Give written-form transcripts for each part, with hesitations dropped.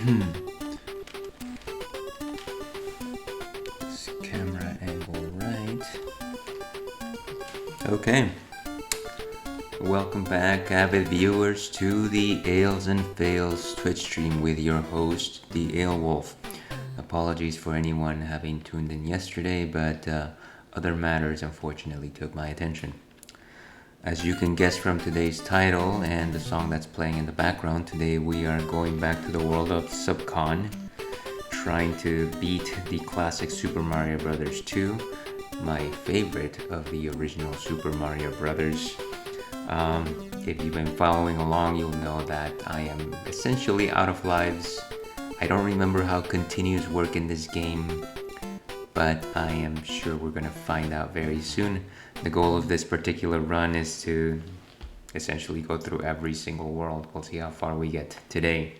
This camera angle right. Okay. Welcome back, avid viewers, to the Ales and Fails Twitch stream with your host, the Ale Wolf. Apologies for anyone having tuned in yesterday, but other matters unfortunately took my attention. As you can guess from today's title and the song that's playing in the background, today we are going back to the world of Subcon, trying to beat the classic Super Mario Bros. 2, my favorite of the original Super Mario Bros. If you've been following along, you'll know that I am essentially out of lives. I don't remember how continues work in this game, but I am sure we're gonna find out very soon. The goal of this particular run is to essentially go through every single world. We'll see how far we get today.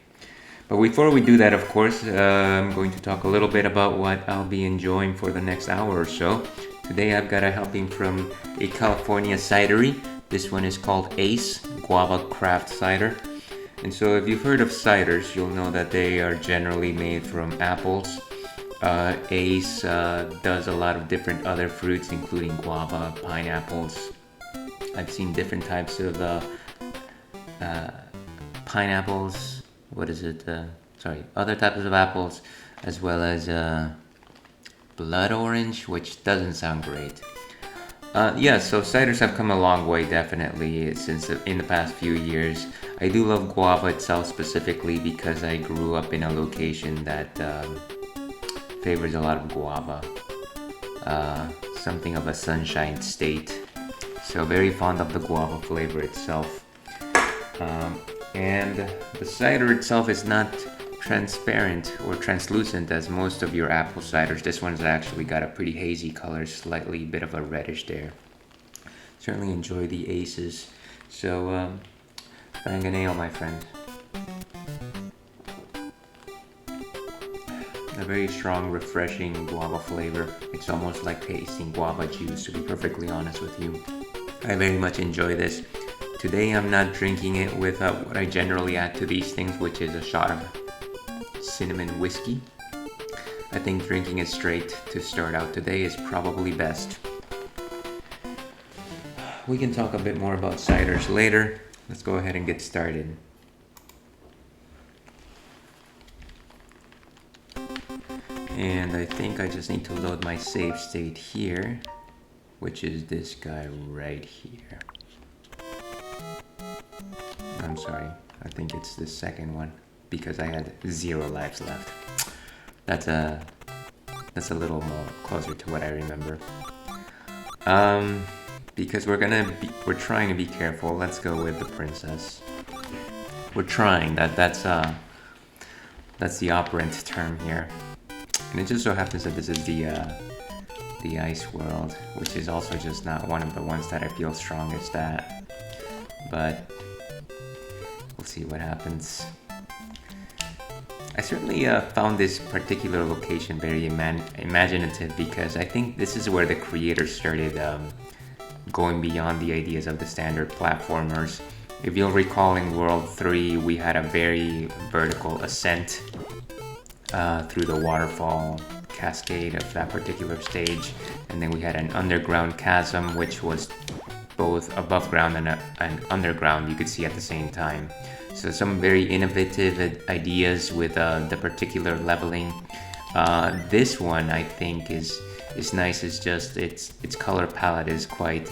But before we do that, of course, I'm going to talk a little bit about what I'll be enjoying for the next hour or so. Today I've got a helping from a California cidery. This one is called Ace Guava Craft Cider. And so if you've heard of ciders, you'll know that they are generally made from apples. Ace does a lot of different other fruits, including guava, pineapples. I've seen different types of pineapples. Other types of apples, as well as blood orange, which doesn't sound great. So ciders have come a long way, definitely, since in the past few years. I do love guava itself specifically because I grew up in a location that favors a lot of guava. Something of a sunshine state. So very fond of the guava flavor itself. And the cider itself is not transparent or translucent as most of your apple ciders. This one's actually got a pretty hazy color, slightly bit of a reddish there. Certainly enjoy the Aces. So, bang an ale, my friend. A very strong, refreshing guava flavor. It's almost like tasting guava juice, to be perfectly honest with you. I very much enjoy this. Today I'm not drinking it with what I generally add to these things, which is a shot of cinnamon whiskey. I think drinking it straight to start out today is probably best. We can talk a bit more about ciders later. Let's go ahead and get started. And I think I just need to load my save state here, which is this guy right here. I'm sorry, I think it's the second one because I had 0 lives left. That's a little more closer to what I remember. Because we're trying to be careful. Let's go with the princess. We're trying. That's the operant term here. And it just so happens that this is the ice world, which is also just not one of the ones that I feel strongest at. But we'll see what happens. I certainly found this particular location very imaginative because I think this is where the creators started going beyond the ideas of the standard platformers. If you'll recall, in World 3 we had a very vertical ascent through the waterfall cascade of that particular stage, and then we had an underground chasm which was both above ground and underground, you could see at the same time. So some very innovative ideas with the particular leveling. This one I think is nice. It's just its color palette is quite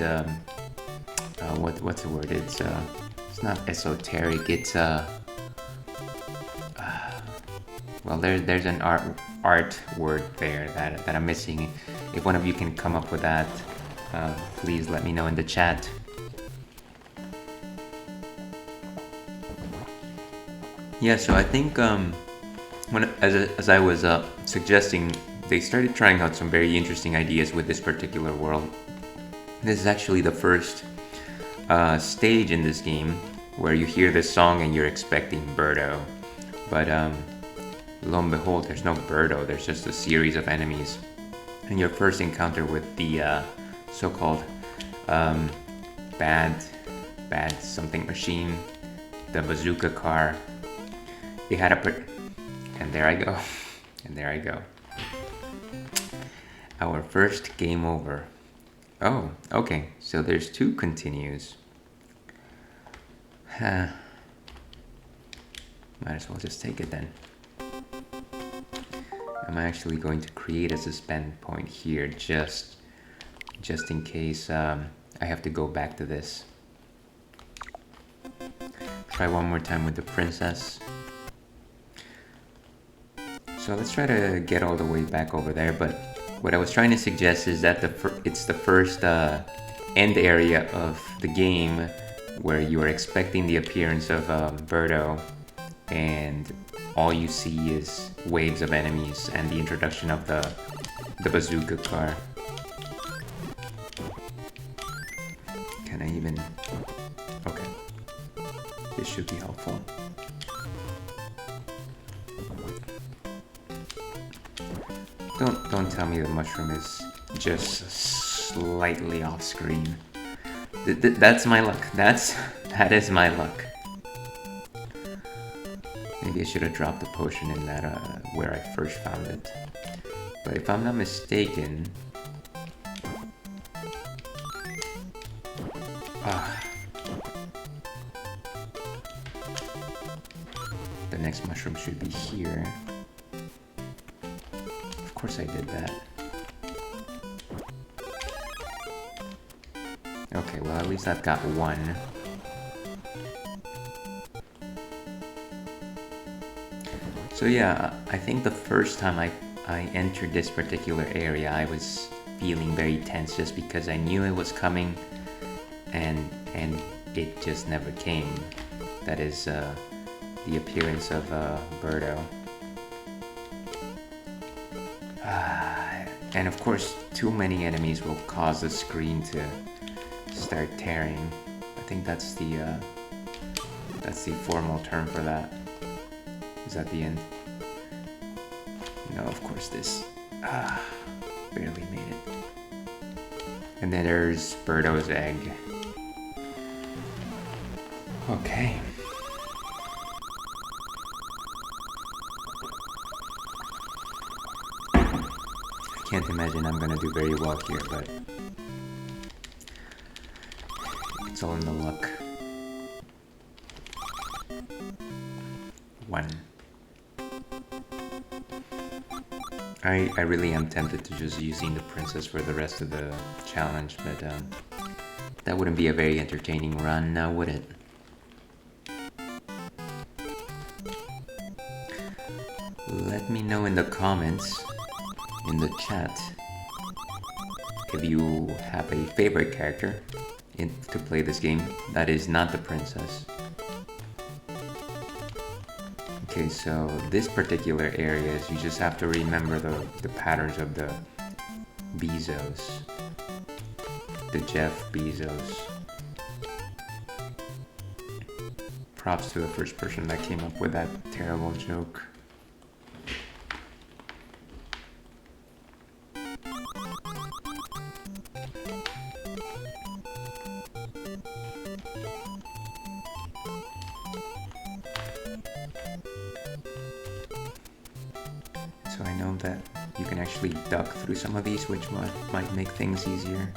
what's the word? It's not esoteric. It's well, there's an art word there that I'm missing. If one of you can come up with that, please let me know in the chat. Yeah, so I think as I was suggesting, they started trying out some very interesting ideas with this particular world. This is actually the first stage in this game where you hear this song and you're expecting Birdo, but lo and behold, there's no Birdo. There's just a series of enemies, and your first encounter with the so-called bad something machine, the bazooka car. It had a And there I go. And there I go. Our first game over. Oh, okay. So there's 2 continues. Might as well just take it then. I'm actually going to create a suspend point here just in case I have to go back to this. Try one more time with the princess. So let's try to get all the way back over there, but what I was trying to suggest is that it's the first end area of the game where you are expecting the appearance of Birdo, and all you see is waves of enemies and the introduction of the bazooka car. Can I even... Okay. This should be helpful. Don't tell me the mushroom is just slightly off screen. That's my luck. That is my luck. Maybe I should have dropped the potion in that where I first found it. But if I'm not mistaken, the next mushroom should be here. Of course I did that. Okay, well at least I've got one. So yeah, I think the first time I entered this particular area, I was feeling very tense just because I knew it was coming, and it just never came. That is the appearance of Birdo. And of course, too many enemies will cause the screen to start tearing. I think that's the formal term for that. Is that the end? No, of course this. Barely made it. And then there's Birdo's egg. Okay. I can't imagine I'm gonna do very well here, but it's all in the luck. 1. I really am tempted to just using the princess for the rest of the challenge, but that wouldn't be a very entertaining run now, would it? Let me know in the comments, in the chat, if you have a favorite character to play this game that is not the princess. Okay, so this particular area is you just have to remember the patterns of the Bezos. The Jeff Bezos. Props to the first person that came up with that terrible joke. So I know that you can actually duck through some of these, which might make things easier.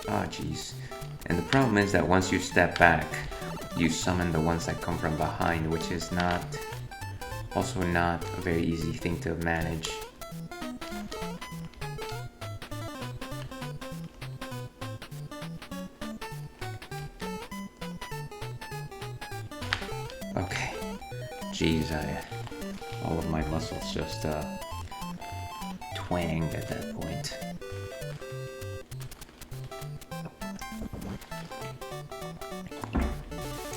Ah, jeez. And the problem is that once you step back, you summon the ones that come from behind, which is also not a very easy thing to manage. Okay. Jeez, all of my muscles just twanged at that point.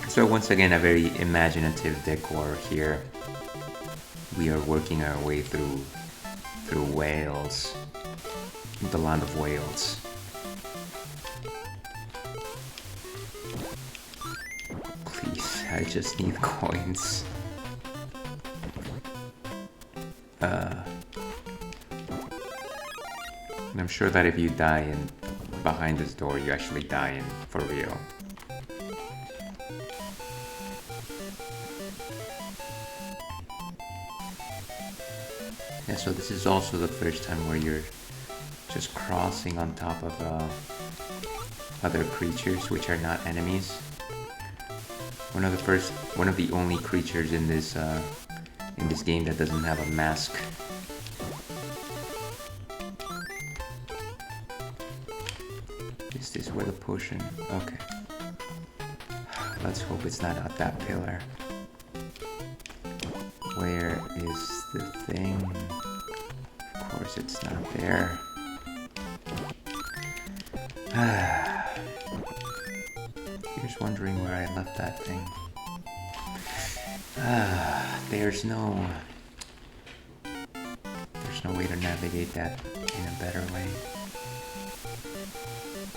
So once again, a very imaginative decor here. We are working our way through Wales, the land of Wales. Please, I just need coins. And I'm sure that if you die behind this door, you actually die for real. Yeah, so this is also the first time where you're just crossing on top of other creatures which are not enemies. One of the only creatures in this game that doesn't have a mask. Is this where the potion? Okay. Let's hope it's not at that pillar. Where is the thing? Of course it's not there. Here's wondering where I left that thing. There's no way to navigate that in a better way.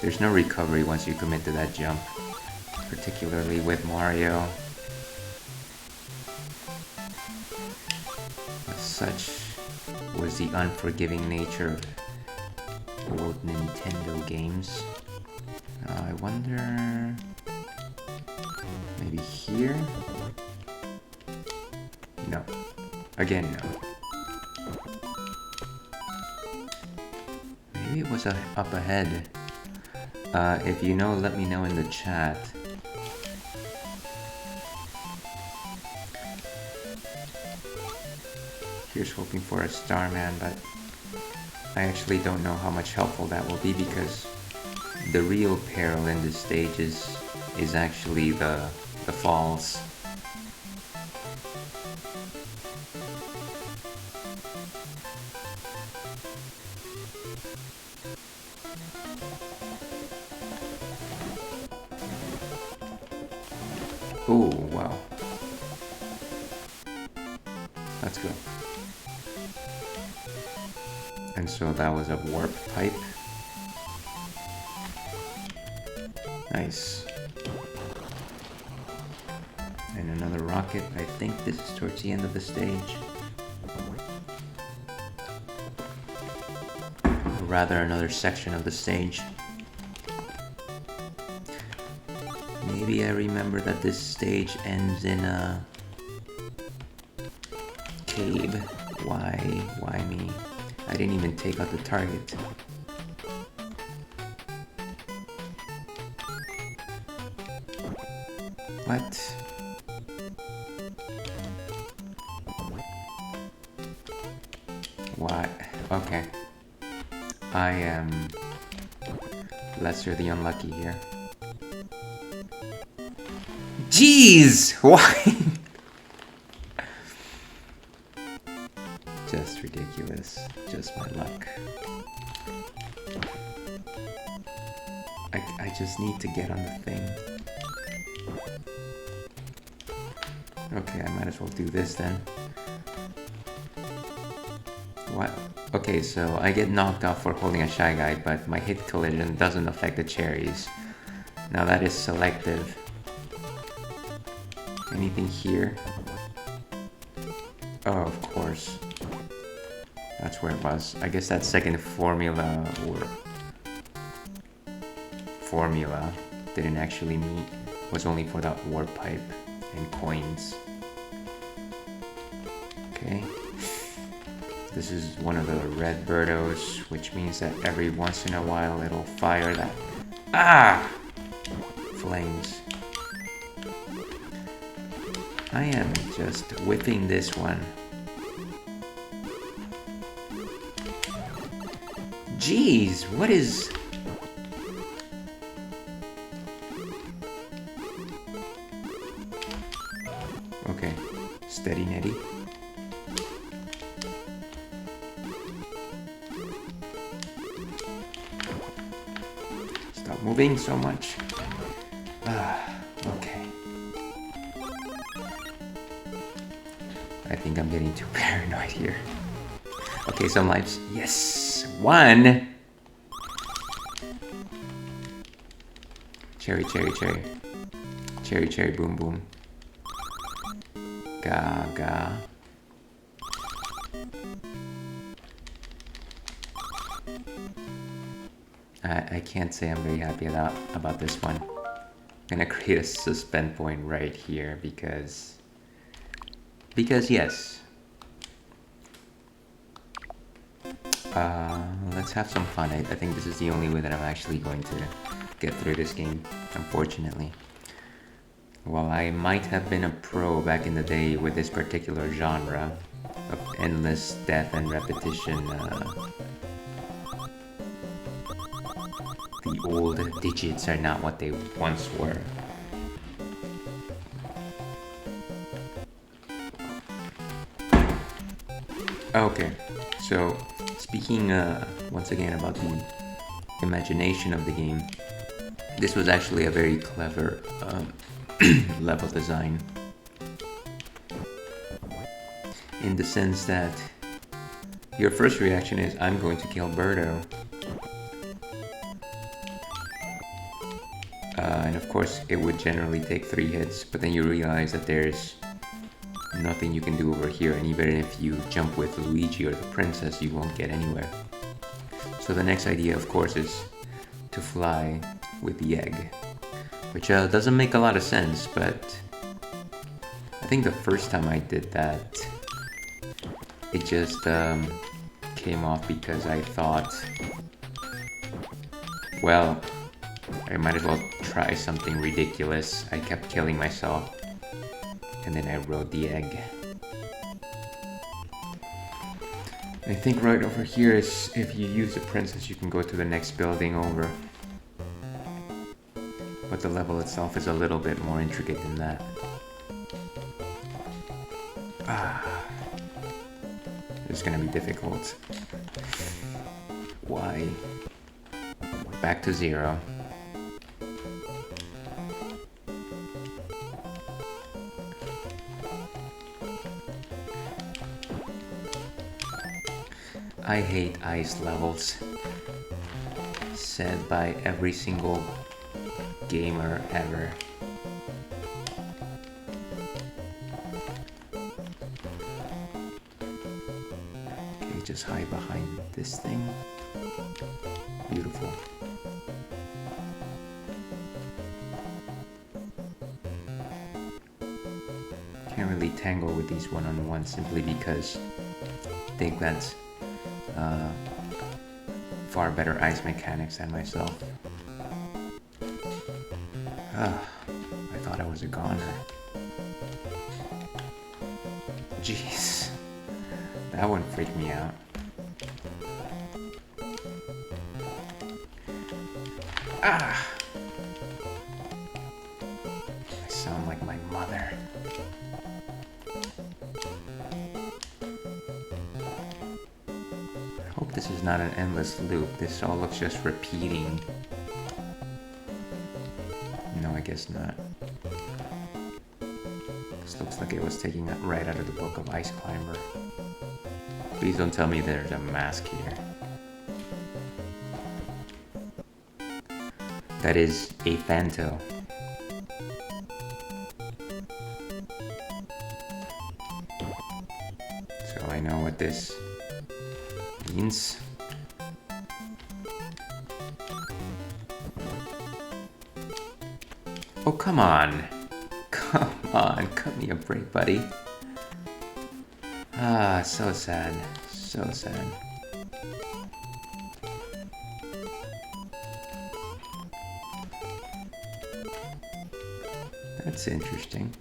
There's no recovery once you commit to that jump, particularly with Mario. As such was the unforgiving nature of old Nintendo games. I wonder... maybe here? No. Again, no. Maybe it was up ahead. If you know, let me know in the chat. Here's hoping for a Starman, but I actually don't know how much helpful that will be because the real peril in this stage is actually the falls. Oh, wow. That's good. And so that was a warp pipe. Nice. And another rocket. I think this is towards the end of the stage. Or rather, another section of the stage. Maybe I remember that this stage ends in a cave. Why me? I didn't even take out the target. What? Why? Okay. I am lesser the unlucky here. Jeez! Why? Just ridiculous. Just my luck. I just need to get on the thing. Okay, I might as well do this then. What? Okay, so I get knocked off for holding a Shy Guy, but my hit collision doesn't affect the cherries. Now that is selective. Anything here? Oh, of course. That's where it was. I guess that second formula didn't actually meet. Was only for that warp pipe and coins. Okay. This is one of the red birdos, which means that every once in a while it'll fire that flames. I am just whipping this one. Jeez, what is... Okay, steady Netty. Stop moving so much. Okay. I think I'm getting too paranoid here. Okay, some lives. Yes! One! Cherry, cherry, cherry. Cherry, cherry, boom, boom. Gaga. I can't say I'm very happy about this one. I'm gonna create a suspend point right here because yes. Let's have some fun. I think this is the only way that I'm actually going to get through this game, unfortunately. While I might have been a pro back in the day with this particular genre of endless death and repetition, the old digits are not what they once were. Okay, so speaking once again about the imagination of the game, this was actually a very clever level design, in the sense that your first reaction is, I'm going to kill Birdo. And of course it would generally take 3 hits, but then you realize that there's nothing you can do over here, and even if you jump with Luigi or the princess, you won't get anywhere. So the next idea, of course, is to fly with the egg, which doesn't make a lot of sense, but I think the first time I did that, it just came off because I thought, well, I might as well try something ridiculous. I kept killing myself, and then I rode the egg. I think right over here is, if you use the princess, you can go to the next building over. But the level itself is a little bit more intricate than that. It's gonna be difficult. Why? Back to 0. I hate ice levels, said by every single gamer ever. Okay, just hide behind this thing. Beautiful. Can't really tangle with these one-on-one simply because I think that's far better ice mechanics than myself. I thought I was a goner. Jeez, that one freaked me out. I sound like my mother. This is not an endless loop. This all looks just repeating. No, I guess not. This looks like it was taken right out of the book of Ice Climber. Please don't tell me there's a mask here. That is a Phanto. So I know what this means. Oh, come on. Come on, cut me a break, buddy. So sad. So sad. That's interesting.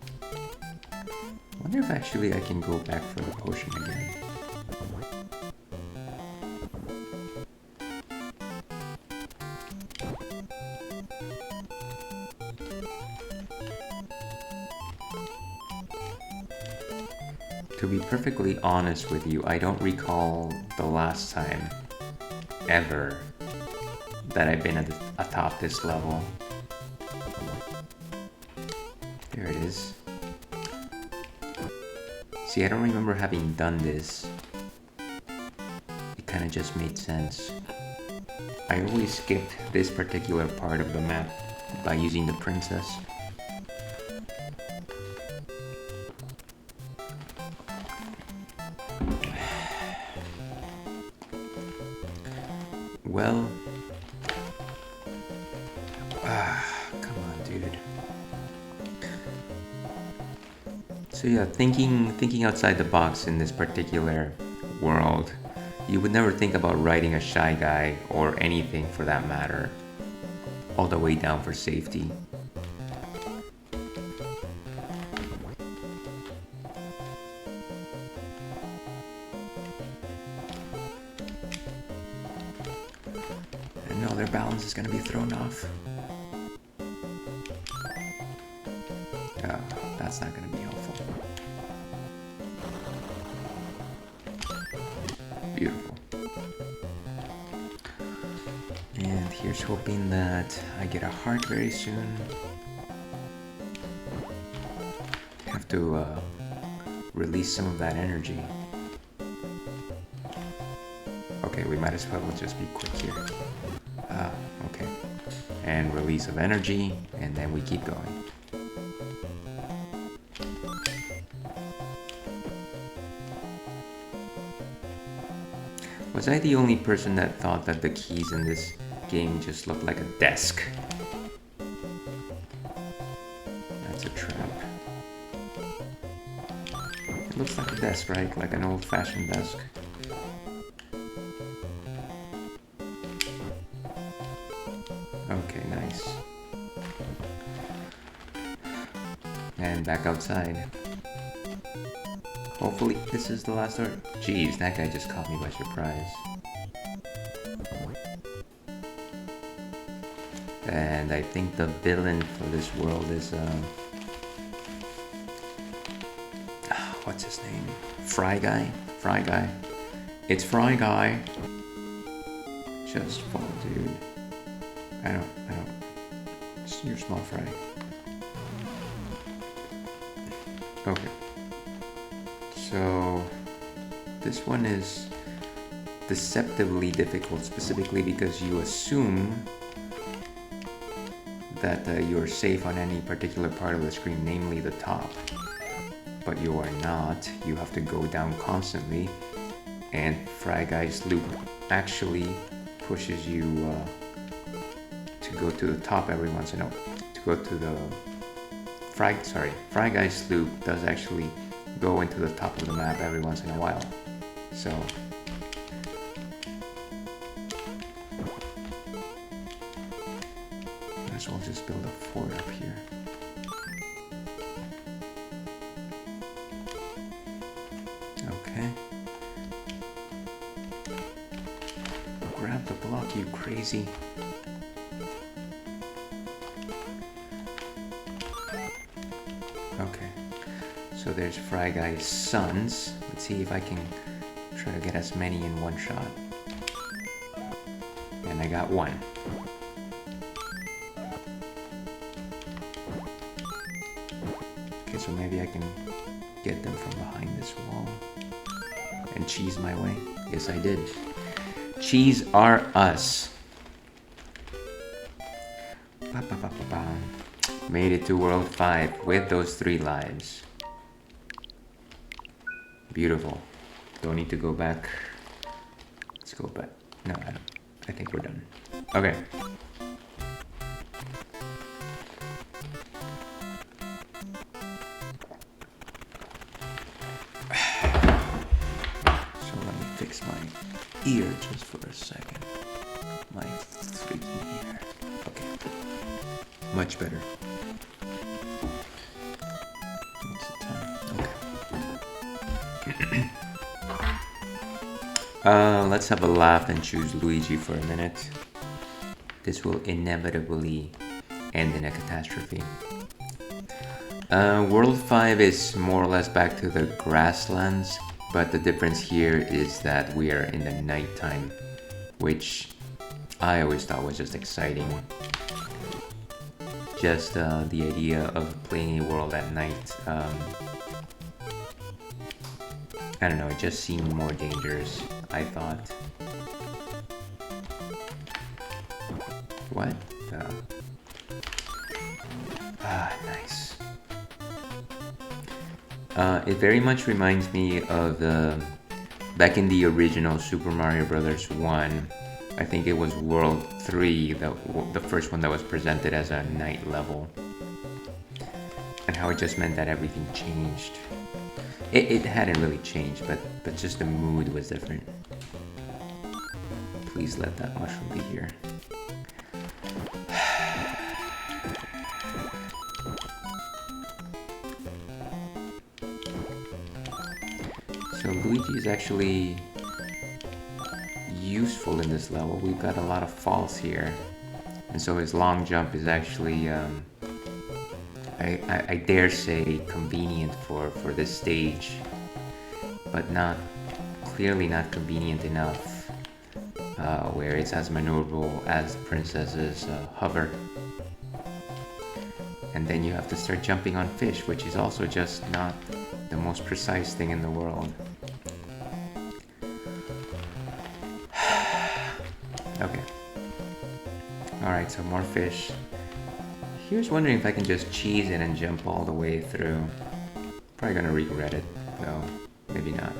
Wonder if actually I can go back for the potion again. To be perfectly honest with you, I don't recall the last time ever that I've been atop this level. There it is. See, I don't remember having done this. It kind of just made sense. I always skipped this particular part of the map by using the princess. Well, come on, dude. So yeah, thinking outside the box in this particular world You would never think about writing a Shy Guy, or anything for that matter, all the way down for safety. And no, their balance is going to be thrown off. That's not going to be helpful. Beautiful. And here's hoping that I get a heart very soon. Have to release some of that energy. Okay, we might as well just be quick here. Okay. And release of energy, and then we keep going. Was I the only person that thought that the keys in this game just looked like a desk? That's a trap. It looks like a desk, right? Like an old-fashioned desk. Okay, nice. And back outside. Hopefully this is the last door. Jeez, that guy just caught me by surprise. And I think the villain for this world is what's his name? Fry Guy? Fry Guy. It's Fry Guy. Just fall, dude. I don't. You're small fry. Okay. So this one is deceptively difficult, specifically because you assume that you're safe on any particular part of the screen, namely the top. But you are not. You have to go down constantly, and Fry Guy's loop actually pushes you to go to the top every once in a while. To go to the Fry Guy's loop does actually go into the top of the map every once in a while. So might as well just build a fort up here. Okay. Grab the block, you crazy. Okay. So there's Fry Guy's sons. Let's see if I can try to get as many in one shot. And I got one. Okay, so maybe I can get them from behind this wall and cheese my way. Yes, I did. Cheese are us. Ba-ba-ba-ba-ba. Made it to World 5 with those 3 lives. Beautiful. Don't need to go back. Let's go back. No, I don't. I think we're done. Okay. So let me fix my ear just for a second. My freaking ear. Okay. Much better. What's the time? Okay. Let's have a laugh and choose Luigi for a minute. This will inevitably end in a catastrophe. World 5 is more or less back to the grasslands, but the difference here is that we are in the nighttime, which I always thought was just exciting. Just the idea of playing a world at night. I don't know, it just seemed more dangerous, I thought. What? Nice. It very much reminds me of back in the original Super Mario Bros. 1. I think it was World 3, the first one that was presented as a night level. And how it just meant that everything changed. It hadn't really changed, but just the mood was different. please let that mushroom be here. So Luigi is actually useful in this level. We've got a lot of falls here, and so his long jump is actually I dare say convenient for this stage, but clearly not convenient enough where it's as maneuverable as Princess's hover. And then you have to start jumping on fish, which is also just not the most precise thing in the world. Okay. Alright, so more fish. Here's wondering if I can just cheese it and jump all the way through. Probably gonna regret it, though. Maybe not.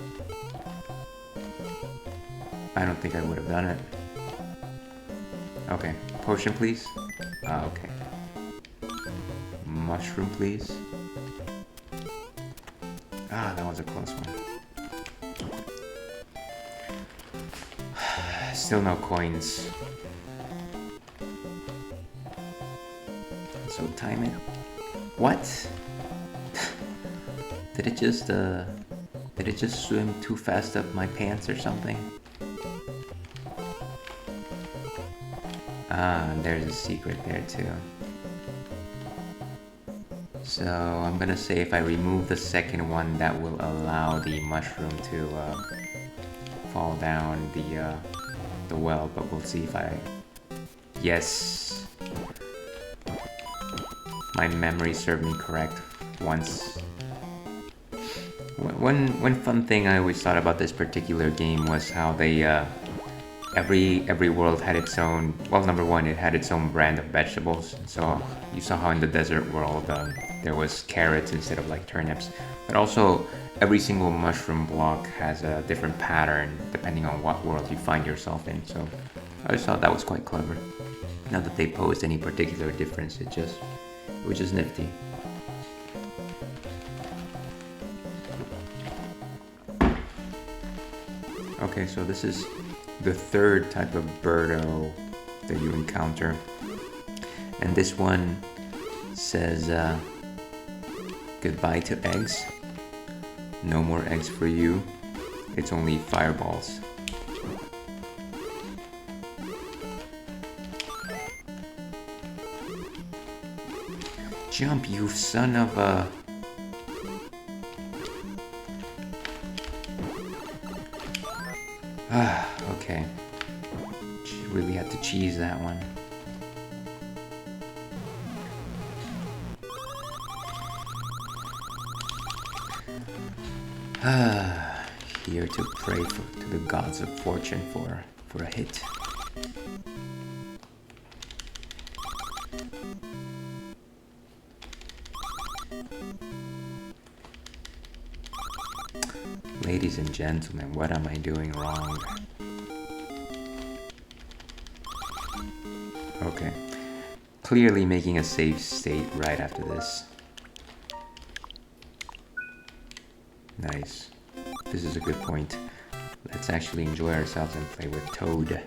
I don't think I would have done it. Okay, potion please. Okay. Mushroom please. That was a close one. Still no coins. So time it. What? Did it just swim too fast up my pants or something? There's a secret there too. So I'm gonna say if I remove the second one, that will allow the mushroom to fall down the well, but we'll see if I... Yes! My memory served me correct once. One fun thing I always thought about this particular game was how they every world had its own... Well, number one, it had its own brand of vegetables. So you saw how in the desert world there was carrots instead of like turnips. But also, every single mushroom block has a different pattern depending on what world you find yourself in. So I just thought that was quite clever. Not that they posed any particular difference, it was just nifty. Okay, so this is the third type of birdo that you encounter. And this one says goodbye to eggs. No more eggs for you. It's only fireballs. Jump, you son of a... Okay. Really had to cheese that one. Here to pray to the gods of fortune for a hit. Ladies and gentlemen, what am I doing wrong? Okay. Clearly making a save state right after this. Nice. This is a good point. Let's actually enjoy ourselves and play with Toad.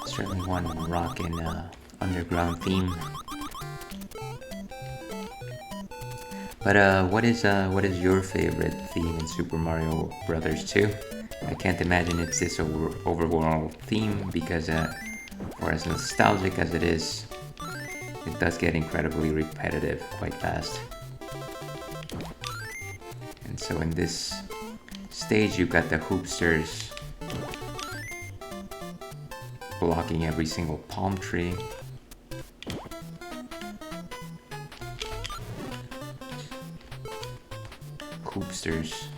Certainly one rockin' underground theme. But what is your favorite theme in Super Mario Brothers 2? I can't imagine it's this overworld theme because for as nostalgic as it is, it does get incredibly repetitive quite fast. And so in this stage you've got the hoopsters blocking every single palm tree. Hoopsters,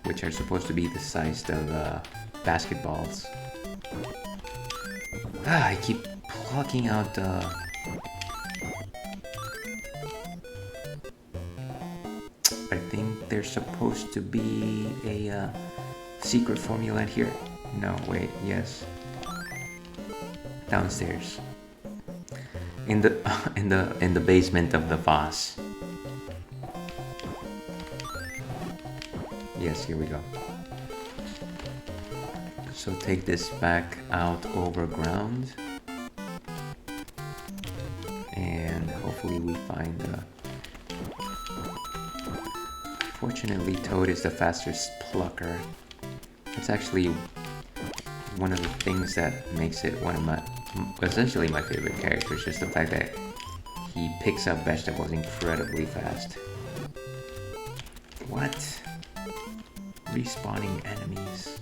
which are supposed to be the size of basketballs. I keep plucking out I think there's supposed to be a secret formula here. No, wait, yes. Downstairs. in the in the basement of the vase. Yes, here we go. So take this back out over ground, and hopefully we find fortunately Toad is the fastest plucker. It's actually one of the things that makes it one of my, essentially my favorite characters, just the fact that he picks up vegetables incredibly fast. What? Respawning enemies.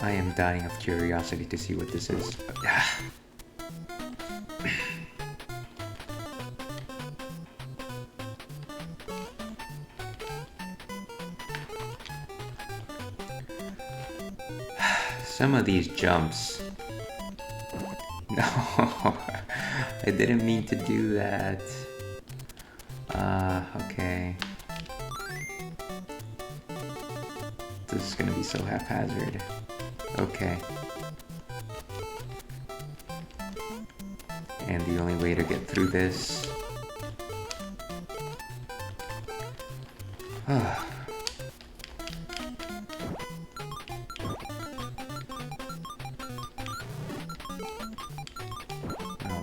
I am dying of curiosity to see what this is. Some of these jumps. No, I didn't mean to do that. Okay. This is gonna be so haphazard. Okay. And the only way to get through this... Oh,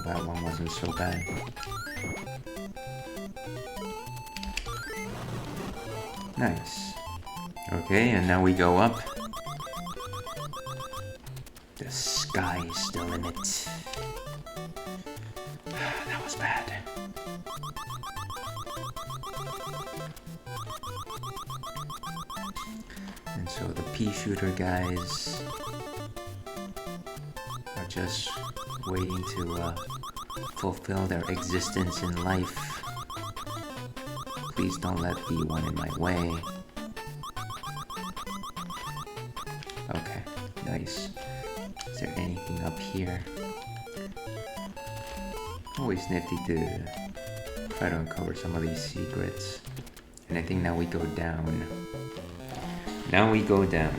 that one wasn't so bad. Nice. Okay, and now we go up. The sky is the limit. That was bad. And so the pea shooter guys are just waiting to fulfill their existence in life. Please don't let be one in my way. Okay, nice. Is there anything up here? Always nifty to try to uncover some of these secrets. And I think now we go down. Now we go down.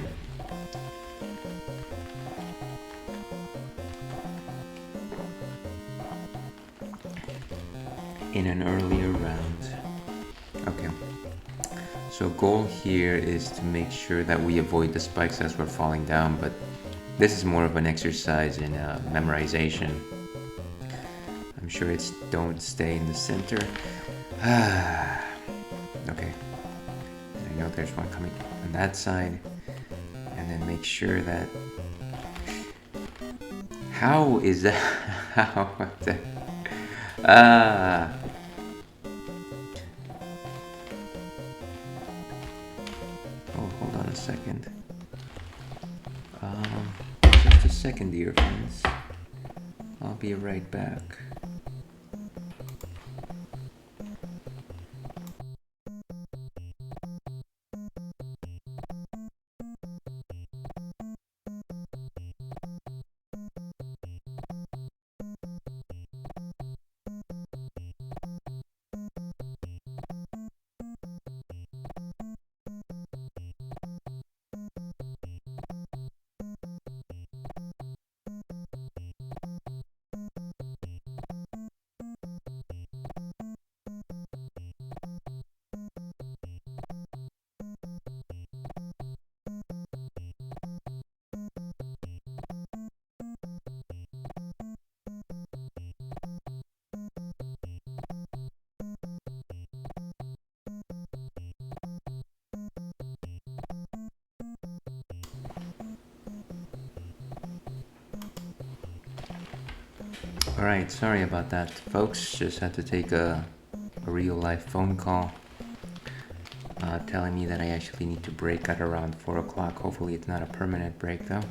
In an earlier round. Okay. So goal here is to make sure that we avoid the spikes as we're falling down, but this is more of an exercise in memorization. I'm sure it's don't stay in the center. Okay. I know there's one coming on that side. And then make sure that... How is that? How the... Oh, hold on a second. Just a second, dear friends. I'll be right back. Alright, sorry about that, folks. Just had to take a real life phone call telling me that I actually need to break at around 4 o'clock. Hopefully it's not a permanent break though.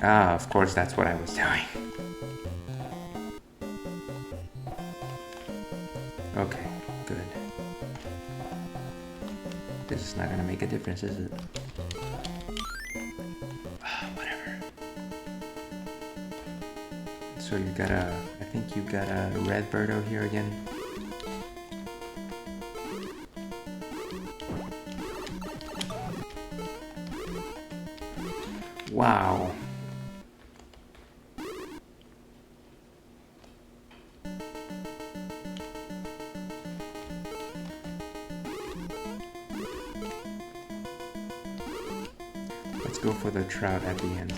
Of course that's what I was doing. Okay, good. This is not gonna make a difference, is it? Whatever. So you gotta, I think you got a red birdo here again. Wow. Let's go for the trout at the end.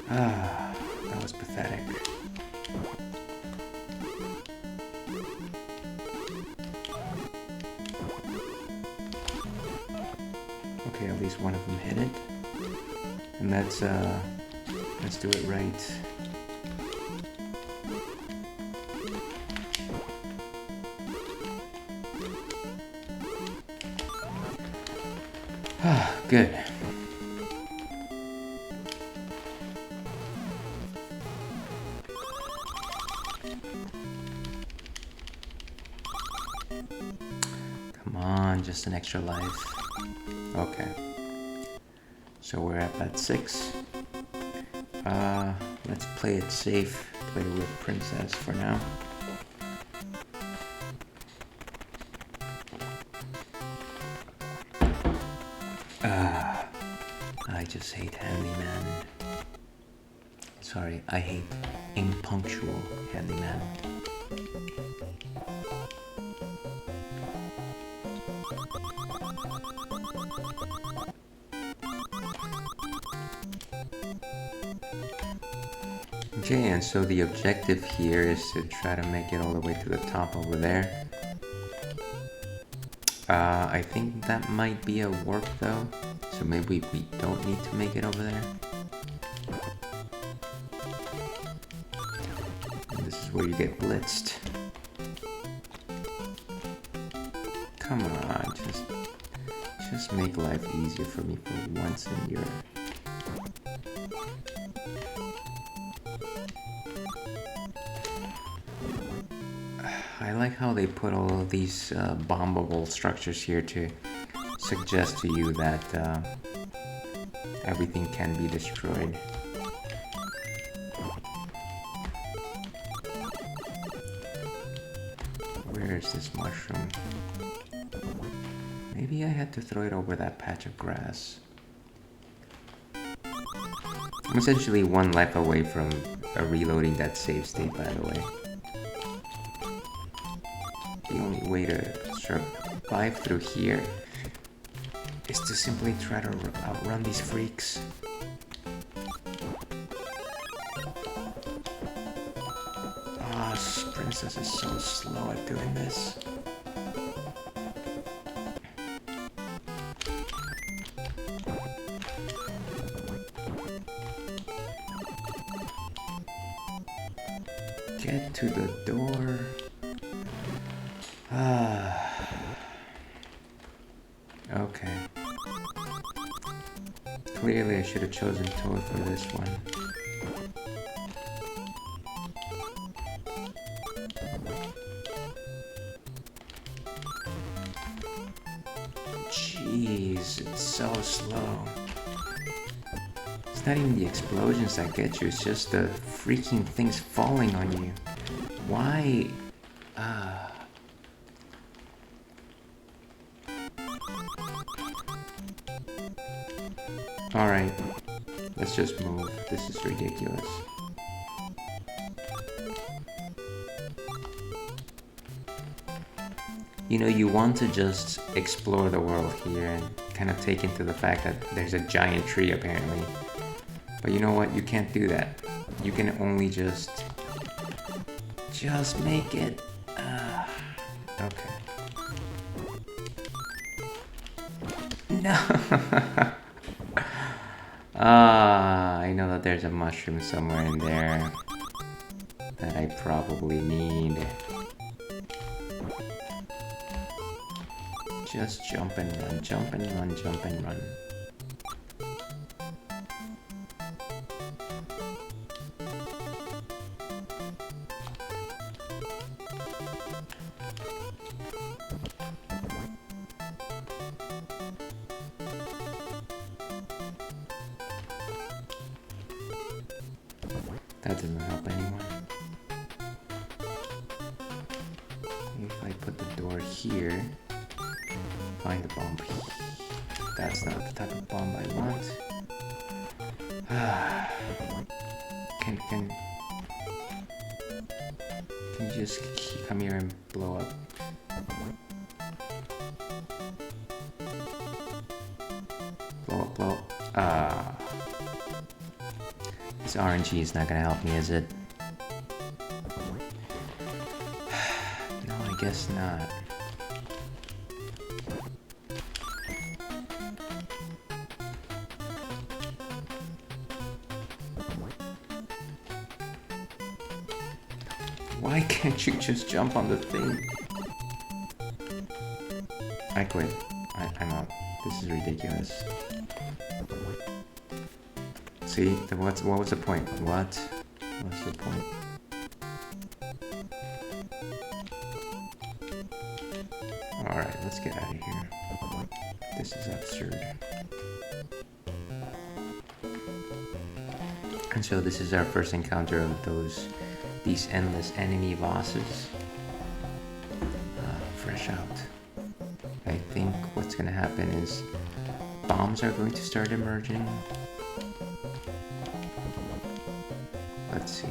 Ah, that was pathetic. Okay, at least one of them hit it. And let's do it right. Ah, good. Come on, just an extra life. Okay. So we're at that 6. Let's play it safe. Play with Princess for now. I just hate handyman. Sorry, I hate impunctual handyman. Okay, and so the objective here is to try to make it all the way to the top over there. I think that might be a warp though, so maybe we don't need to make it over there. And this is where you get blitzed. Come on, just make life easier for me for once in your... I like how they put all of these bombable structures here to suggest to you that everything can be destroyed. Where is this mushroom? Maybe I had to throw it over that patch of grass. I'm essentially one life away from reloading that save state, by the way. The only way to survive through here is to simply try to outrun these freaks. Ah, Princess is so slow at doing this. Get to the door. Okay. Clearly I should have chosen Toad for this one. Jeez, it's so slow. It's not even the explosions that get you, it's just the freaking things falling on you. Why? Alright, let's just move. This is ridiculous. You know, you want to just explore the world here and kind of take into the fact that there's a giant tree apparently. But you know what? You can't do that. You can only just make it. Okay. No. I know that there's a mushroom somewhere in there that I probably need. Just jump and run, jump and run, jump and run. That doesn't help anyone. If I put the door here, find the bomb. That's not the type of bomb I want. Can you just come here and blow up? Blow up. This RNG is not gonna help me, is it? No, I guess not. Why can't you just jump on the thing? I quit. I'm out. This is ridiculous. See, what was the point? What's the point? Alright, let's get out of here. This is absurd. And so this is our first encounter of these endless enemy bosses. Fresh out. I think what's gonna happen is bombs are going to start emerging. Let's see.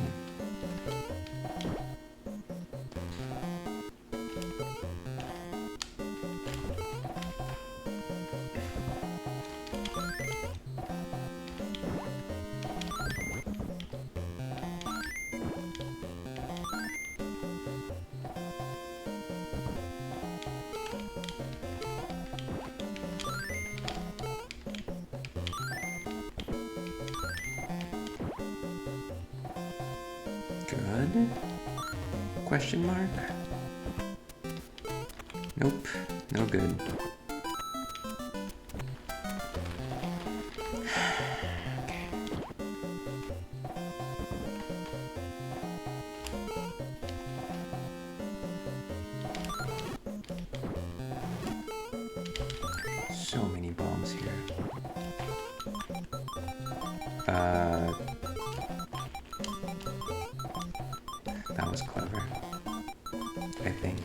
Good? Question mark? Nope, no good. Okay. So many bombs here. That was clever, I think.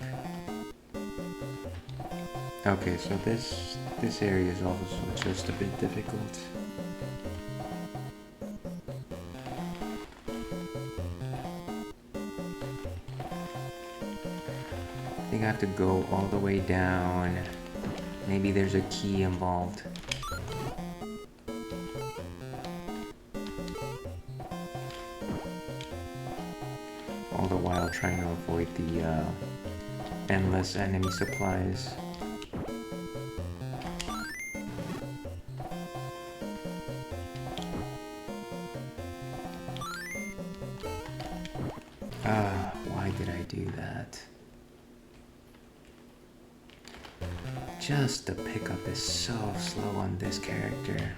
Okay, so this area is also just a bit difficult. I think I have to go all the way down. Maybe there's a key involved. All the while trying to avoid the endless enemy supplies. Why did I do that? Just the pickup is so slow on this character.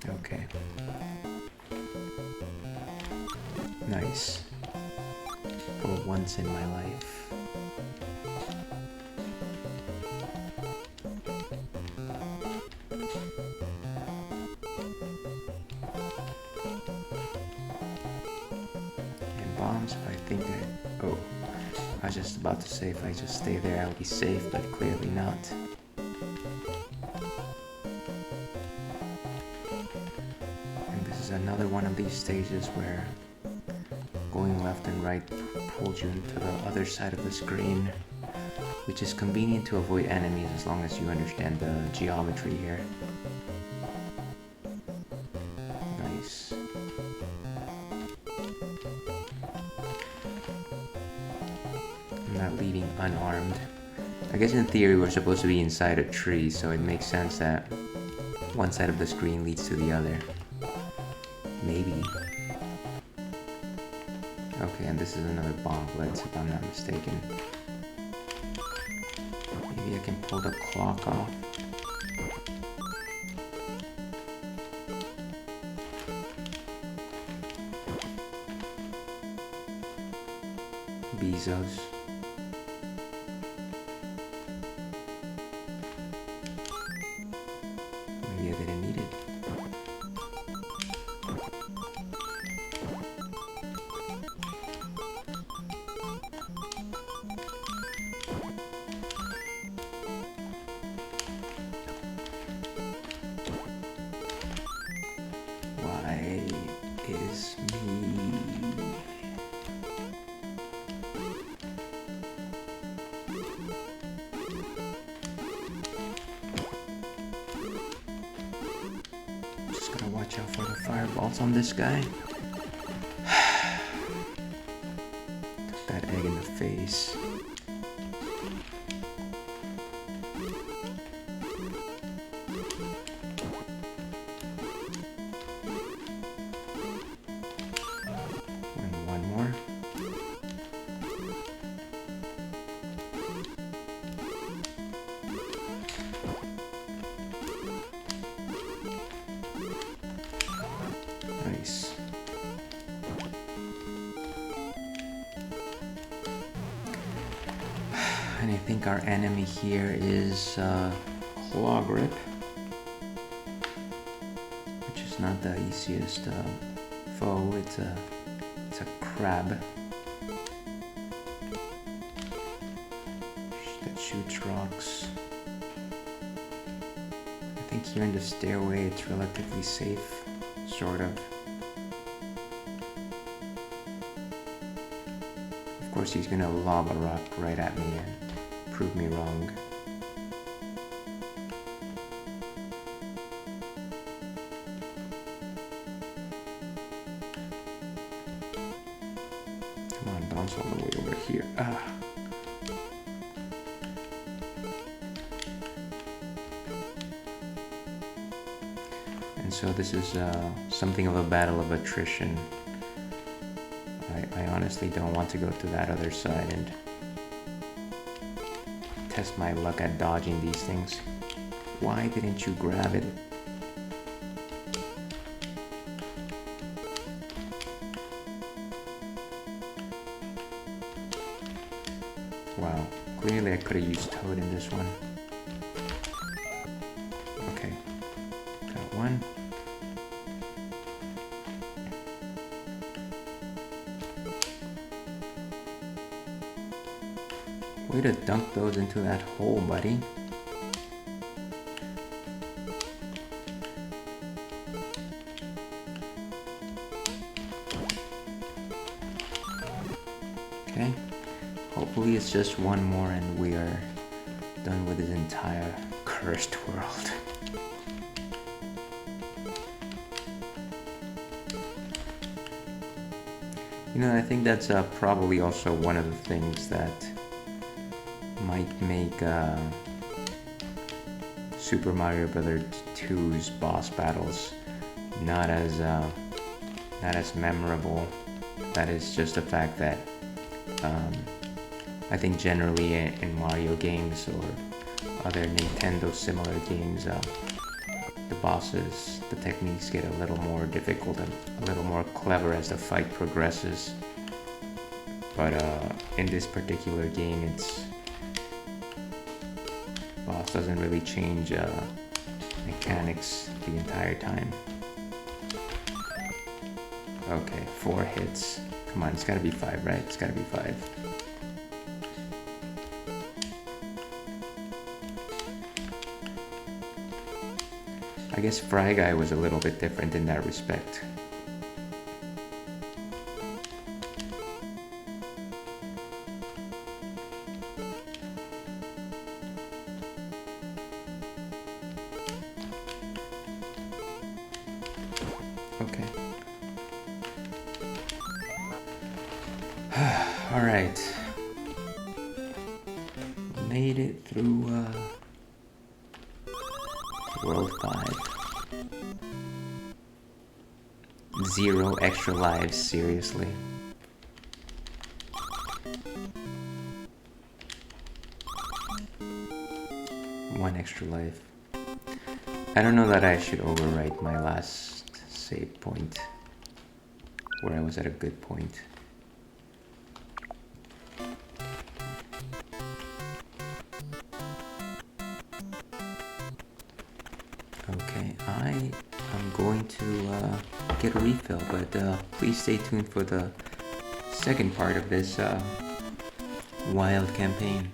Okay. Nice. For once in my life. And bombs, I think oh, I was just about to say if I just stay there I'll be safe, but clearly not. Another one of these stages where going left and right pulls you into the other side of the screen, which is convenient to avoid enemies as long as you understand the geometry here. Nice. I'm not leaving unarmed. I guess in theory we're supposed to be inside a tree, so it makes sense that one side of the screen leads to the other. Maybe. Okay, and this is another bomb blitz if I'm not mistaken. Maybe I can pull the clock off. Bezos. Maybe I didn't need it. Why is me? Just gotta watch out for the fireballs on this guy. Took that egg in the face. And one more. Nice. And I think our enemy here is Claw Grip, which is not the easiest foe. It's a crab that shoots rocks. I think here in the stairway it's relatively safe, sort of. Of course he's gonna lob a rock right at me and prove me wrong. Come on, bounce all the way over here. Ah. And so this is something of a battle of attrition. I honestly don't want to go to that other side and test my luck at dodging these things. Why didn't you grab it? Wow, clearly I could have used Toad in this one. Okay, got one. Way to dunk those into that hole, buddy. Okay, hopefully it's just one more and we are done with this entire cursed world. You know, I think that's probably also one of the things that might make Super Mario Bros. 2's boss battles not as memorable. That is just the fact that I think generally in Mario games or other Nintendo similar games, the bosses, the techniques get a little more difficult and a little more clever as the fight progresses. But in this particular game, it's boss doesn't really change mechanics the entire time. Okay, 4 hits. Come on, it's gotta be 5, right? It's gotta be 5. I guess Fry Guy was a little bit different in that respect. Okay. All right. Made it through World 5. 0 extra lives, seriously. One extra life. I don't know that I should overwrite my last save point, where I was at a good point. going to get a refill, but please stay tuned for the second part of this wild campaign.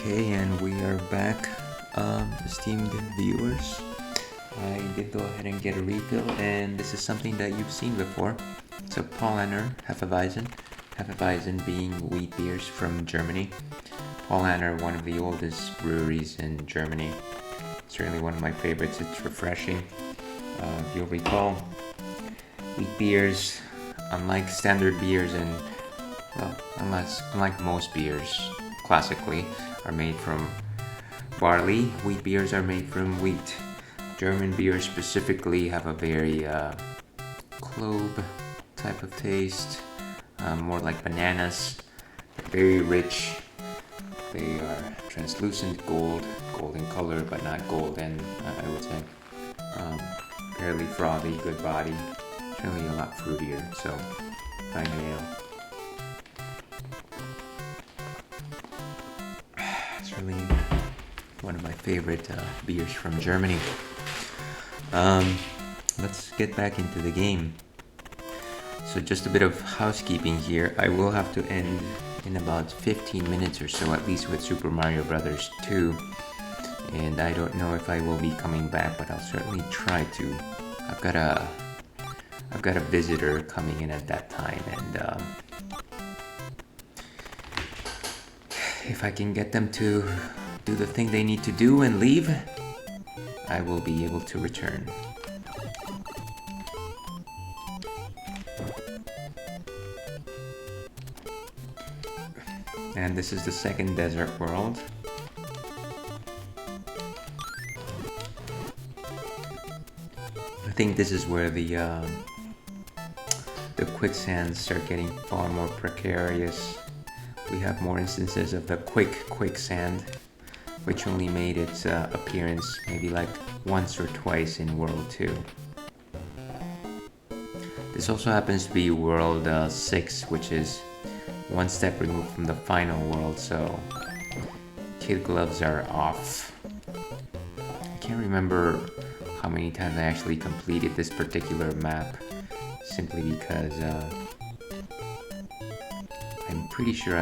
Okay, and we are back, esteemed viewers. I did go ahead and get a refill, and this is something that you've seen before. It's a Paulaner Hefe-Weizen. Hefe-Weizen being wheat beers from Germany. Paulaner, one of the oldest breweries in Germany. Certainly one of my favorites. It's refreshing. If you'll recall, wheat beers, unlike standard beers and, well, unlike most beers, classically, are made from barley. Wheat beers are made from wheat. German beers specifically have a very clove type of taste, more like bananas. Very rich. They are translucent golden color, but not golden, I would say. Fairly frothy, good body. Certainly a lot fruitier, so fine ale. It's really one of my favorite beers from Germany. Let's get back into the game. So just a bit of housekeeping here. I will have to end in about 15 minutes or so, at least with Super Mario Brothers 2. And I don't know if I will be coming back, but I'll certainly try to. I've got a visitor coming in at that time, and if I can get them to do the thing they need to do and leave, I will be able to return. And this is the second desert world. I think this is where the quicksands start getting far more precarious. We have more instances of the quicksand, which only made its appearance maybe like once or twice in World 2. This also happens to be World 6, which is one step removed from the final world, so kid gloves are off. I can't remember how many times I actually completed this particular map, simply because I'm pretty sure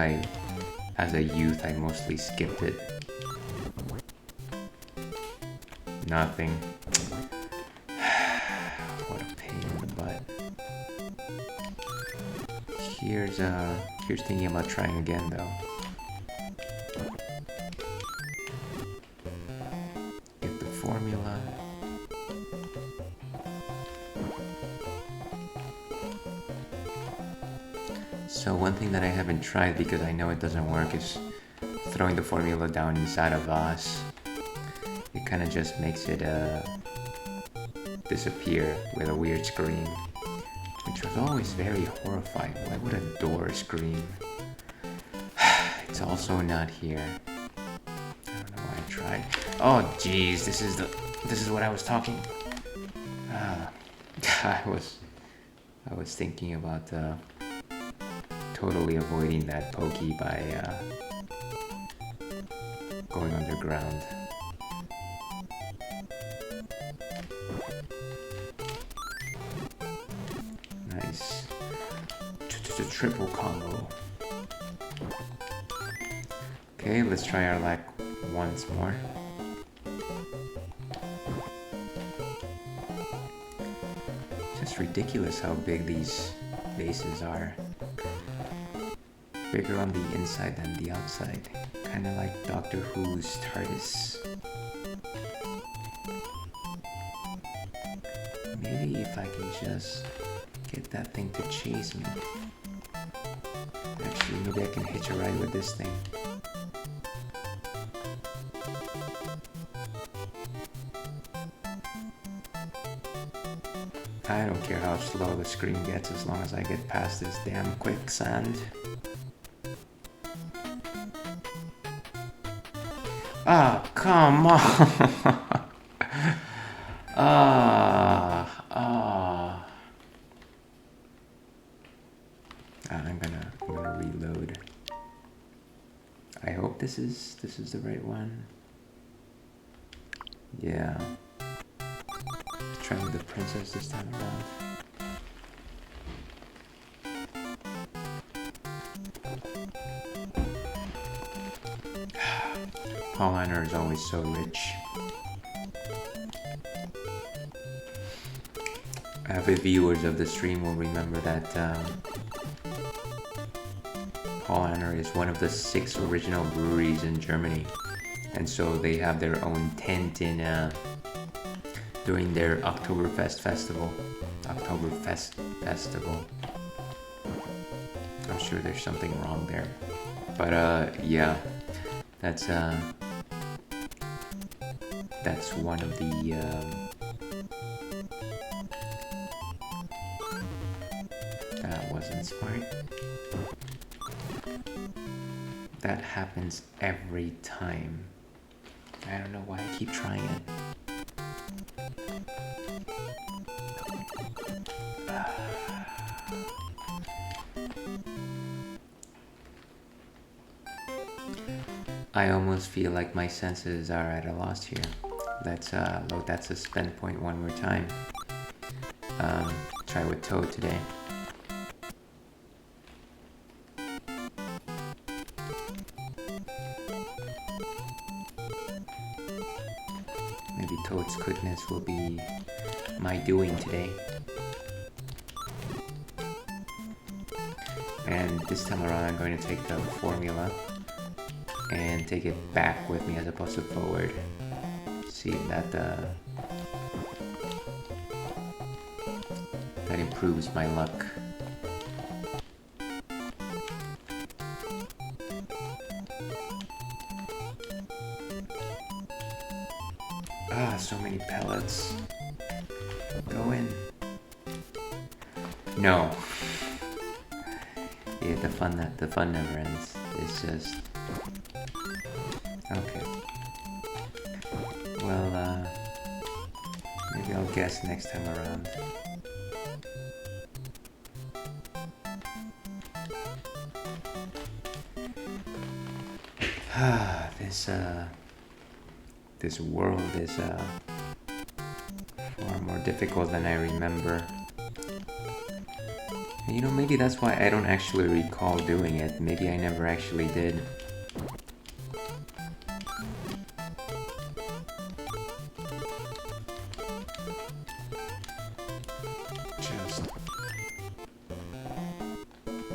as a youth, I mostly skipped it. Nothing. What a pain in the butt. Here's thinking about trying again, though. Get the formula. So one thing that I haven't tried, because I know it doesn't work, is throwing the formula down inside a vase. It kind of just makes it disappear with a weird scream, which was always very horrifying. Why would a door scream? It's also not here. I don't know why I tried. Oh jeez, this is what I was talking. I was thinking about totally avoiding that pokey by going underground. Nice. Triple combo. Okay, let's try our luck once more. Just ridiculous how big these bases are. Bigger on the inside than the outside. Kinda like Doctor Who's TARDIS. Maybe if I can just get that thing to chase me. Actually, maybe I can hitch a ride with this thing. I don't care how slow the screen gets as long as I get past this damn quicksand. Ah, come on! I'm gonna reload. I hope this is the right one. Yeah. Try with the princess this time around. Paulaner is always so rich. Avid viewers of the stream will remember that Paulaner is one of the 6 original breweries in Germany, and so they have their own tent in during their Oktoberfest festival. I'm sure there's something wrong there, but yeah, that's one of the that wasn't smart. That happens every time. I don't know why I keep trying it. I almost feel like my senses are at a loss here. Let's load that suspend point one more time. Try with Toad today. Maybe Toad's goodness will be my doing today. And this time around I'm going to take the formula and take it back with me as opposed to forward. See if that improves my luck. Ah, so many pellets. Go in. No. Yeah, the fun never ends. It's just okay. Well, maybe I'll guess next time around. This world is far more difficult than I remember. You know, maybe that's why I don't actually recall doing it. Maybe I never actually did.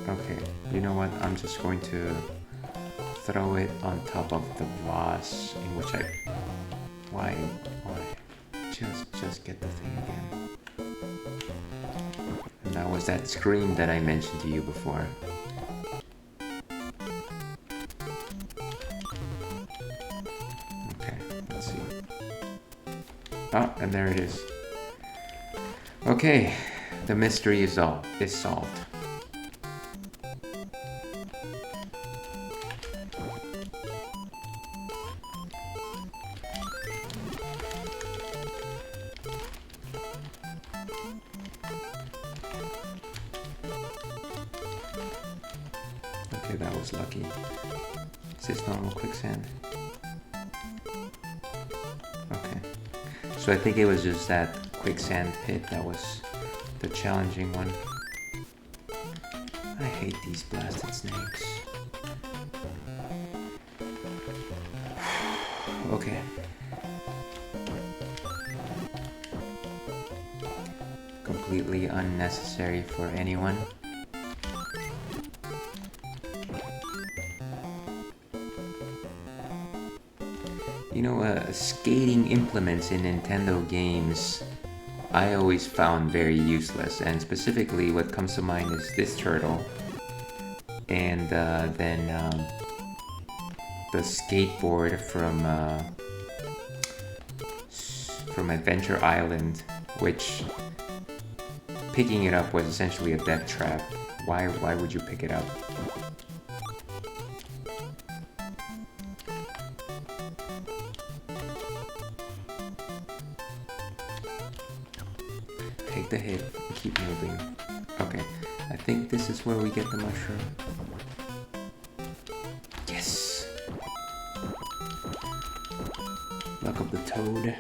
Okay, you know what? I'm just going to throw it on top of the vase in which I... Why? Just get the thing again. And that was that scream that I mentioned to you before. Okay, let's see. Oh, and there it is. Okay, the mystery is solved. Okay, that was lucky. Is this normal quicksand? Okay. So I think it was just that quicksand pit that was the challenging one. I hate these blasted snakes. Okay. Completely unnecessary for anyone. You know, skating implements in Nintendo games I always found very useless, and specifically what comes to mind is this turtle and then the skateboard from Adventure Island, which picking it up was essentially a death trap. Why would you pick it up? Take the hit and keep moving. Okay, I think this is where we get the mushroom. Yes! Luck of the toad.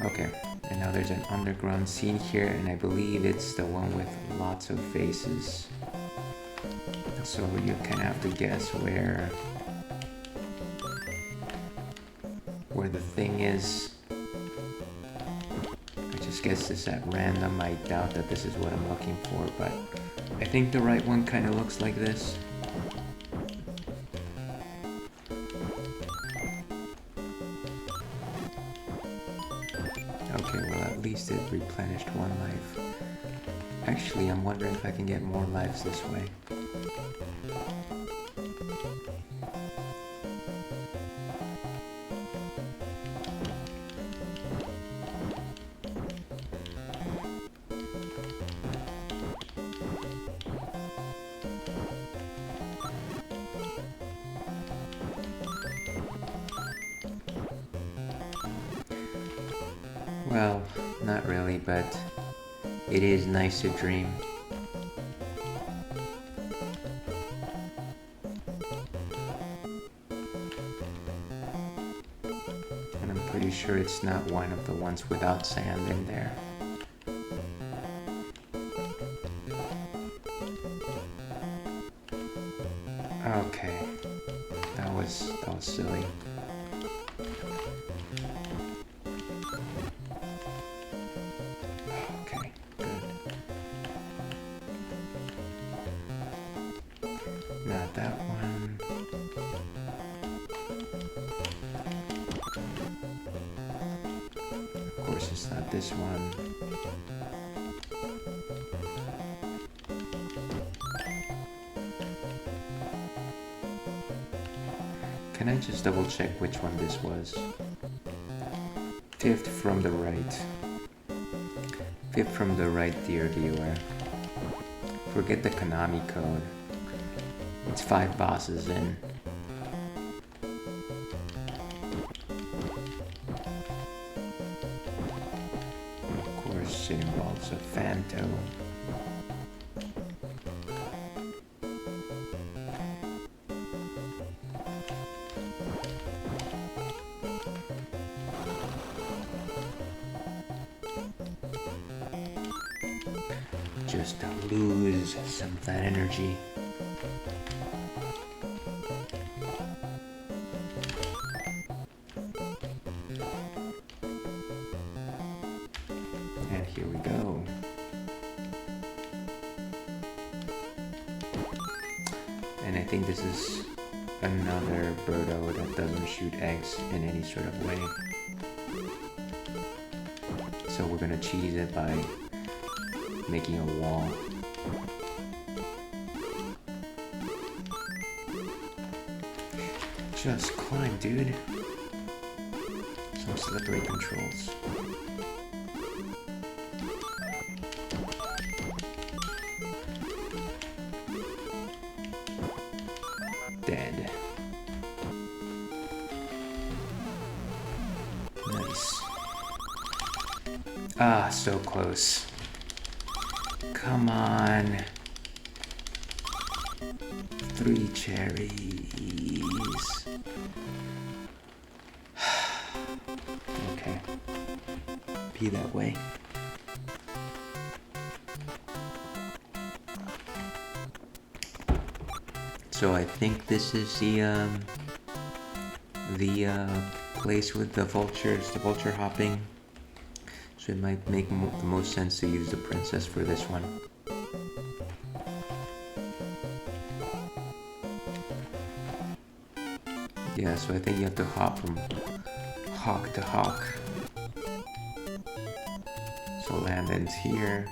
Okay, and now there's an underground scene here, and I believe it's the one with lots of faces. So you kind of have to guess where the thing is. I just guess this at random. I doubt that this is what I'm looking for, but I think the right one kind of looks like this. Okay, well at least it replenished one life. Actually, I'm wondering if I can get more lives this way. Well, not really, but it is nice to dream. And I'm pretty sure it's not one of the ones without sand in there. Okay, that was silly. Okay, good. Not that one. Of course, it's not this one. Can I just double check which one this was? Fifth from the right. Fifth from the right, dear viewer. Forget the Konami code. It's 5 bosses in. And of course, it involves a Phanto. Just to lose some of that energy. And here we go. And I think this is another birdo that doesn't shoot eggs in any sort of way. So we're gonna cheese it by making a wall. Just climb, dude. Some slippery controls. Dead. Nice. Ah, so close. Come on. 3 cherries. Okay. Be that way. So I think this is the place with the vultures, the vulture hopping. So it might make the most sense to use the princess for this one. Yeah, so I think you have to hop from hawk to hawk. So land ends here.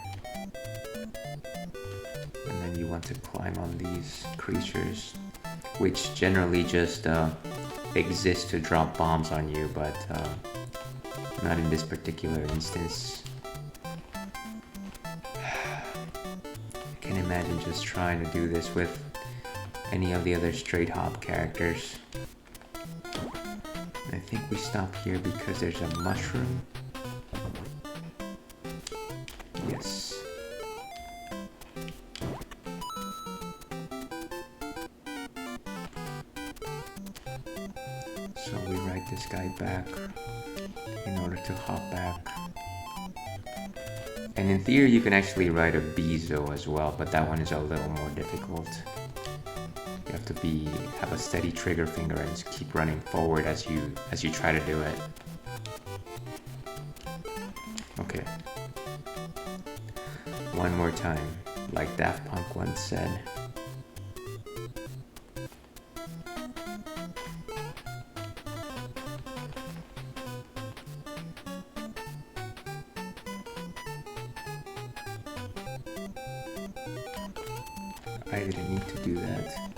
And then you want to climb on these creatures, which generally just exist to drop bombs on you, but Not in this particular instance. I can't imagine just trying to do this with any of the other straight hop characters. I think we stop here because there's a mushroom. Yes. So we write this guy back in order to hop back. And in theory you can actually write a Bezo as well, but that one is a little more difficult. You have to have a steady trigger finger and just keep running forward as you try to do it. Okay. One more time, like Daft Punk once said. I didn't need to do that.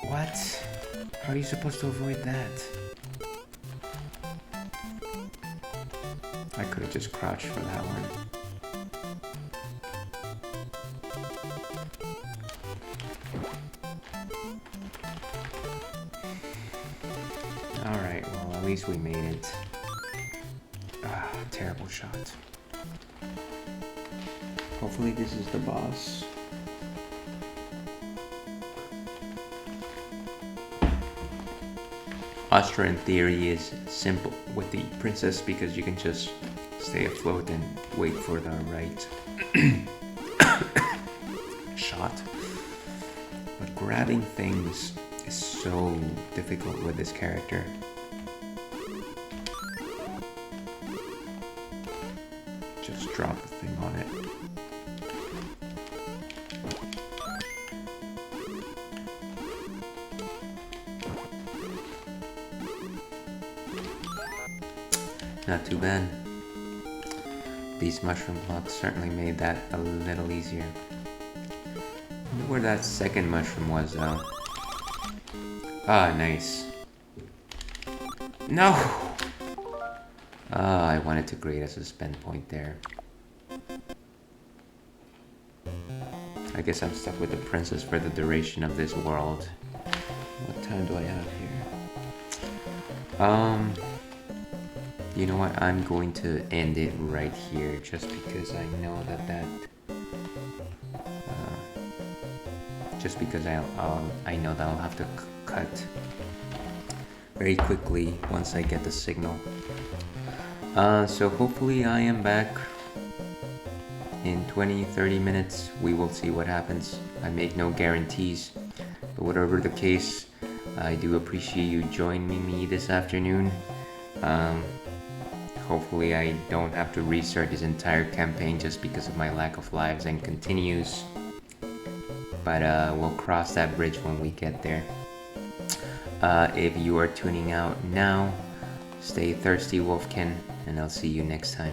What? How are you supposed to avoid that? I could have just crouched for that one. Alright, well at least we made it. Ah, terrible shot. Hopefully this is the boss. Astra in theory is simple with the princess because you can just stay afloat and wait for the right shot. But grabbing things is so difficult with this character. Just drop the thing on it. Not too bad. These mushroom blocks certainly made that a little easier. I wonder where that second mushroom was though. Ah, nice. No! Ah, I wanted to create a suspend point there. I guess I'm stuck with the princess for the duration of this world. What time do I have here? You know what? I'm going to end it right here, just because I know just because I know that I'll have to cut very quickly once I get the signal. So hopefully I am back in 20-30 minutes. We will see what happens. I make no guarantees, but whatever the case, I do appreciate you joining me this afternoon. Hopefully I don't have to restart this entire campaign just because of my lack of lives and continues. But we'll cross that bridge when we get there. If you are tuning out now, stay thirsty, Wolfkin, and I'll see you next time.